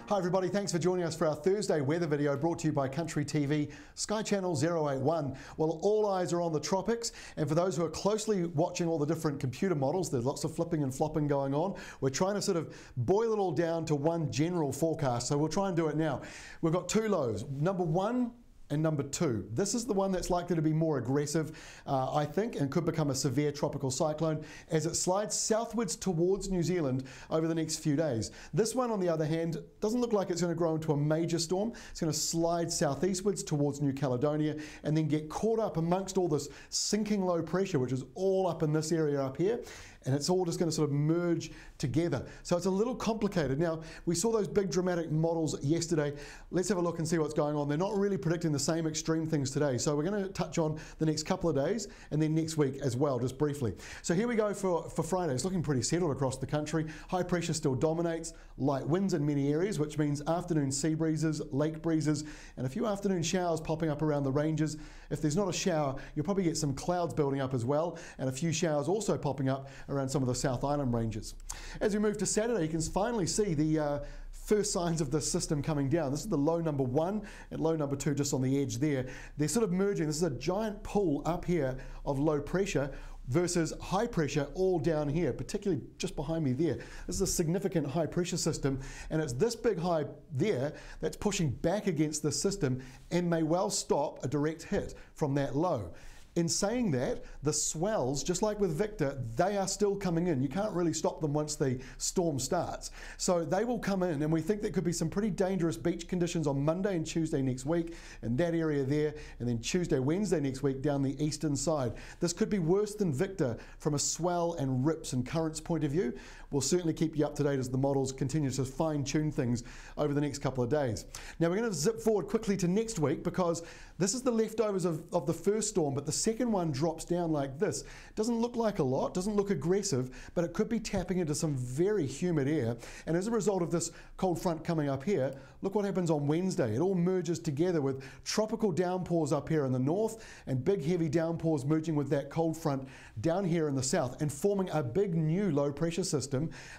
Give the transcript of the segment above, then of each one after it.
Hi everybody, thanks for joining us for our Thursday weather video brought to you by Country TV, Sky Channel 081. Well, all eyes are on the tropics, and for those who are closely watching all the different computer models, there's lots of flipping and flopping going on. We're trying to sort of boil it all down to one general forecast, so we'll try and do it now. We've got two lows, number 1 and number 2. This is the one that's likely to be more aggressive, I think, and could become a severe tropical cyclone as it slides southwards towards New Zealand over the next few days. This one, on the other hand, doesn't look like it's going to grow into a major storm. It's going to slide southeastwards towards New Caledonia and then get caught up amongst all this sinking low pressure, which is all up in this area up here, and it's all just going to sort of merge together. So it's a little complicated. Now, we saw those big dramatic models yesterday. Let's have a look and see what's going on. They're not really predicting the same extreme things today. So we're going to touch on the next couple of days and then next week as well, just briefly. So here we go for Friday. It's looking pretty settled across the country. High pressure still dominates. Light winds in many areas, which means afternoon sea breezes, lake breezes, and a few afternoon showers popping up around the ranges. If there's not a shower, you'll probably get some clouds building up as well, and a few showers also popping up around some of the South Island ranges. As we move to Saturday, you can finally see the first signs of the system coming down. This is the low number 1 and low number 2 just on the edge there. They're sort of merging. This is a giant pool up here of low pressure versus high pressure all down here, particularly just behind me there. This is a significant high pressure system, and it's this big high there that's pushing back against the system and may well stop a direct hit from that low. In saying that, the swells, just like with Victor, they are still coming in. You can't really stop them once the storm starts. So they will come in, and we think there could be some pretty dangerous beach conditions on Monday and Tuesday next week in that area there, and then Tuesday, Wednesday next week down the eastern side. This could be worse than Victor from a swell and rips and currents point of view. We'll certainly keep you up to date as the models continue to fine-tune things over the next couple of days. Now we're going to zip forward quickly to next week because this is the leftovers of the first storm, but the second one drops down like this. Doesn't look like a lot, doesn't look aggressive, but it could be tapping into some very humid air. And as a result of this cold front coming up here, look what happens on Wednesday. It all merges together with tropical downpours up here in the north and big heavy downpours merging with that cold front down here in the south and forming a big new low pressure system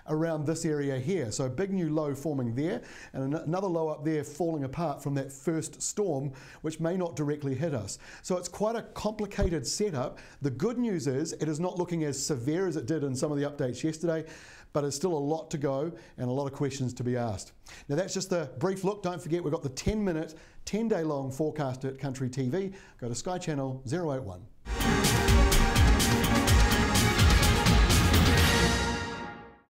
around this area here. So a big new low forming there and another low up there falling apart from that first storm, which may not directly hit us. So it's quite a complicated setup. The good news is it is not looking as severe as it did in some of the updates yesterday, but there's still a lot to go and a lot of questions to be asked. Now that's just a brief look. Don't forget we've got the 10-minute, 10-day long forecast at Country TV. Go to Sky Channel 081.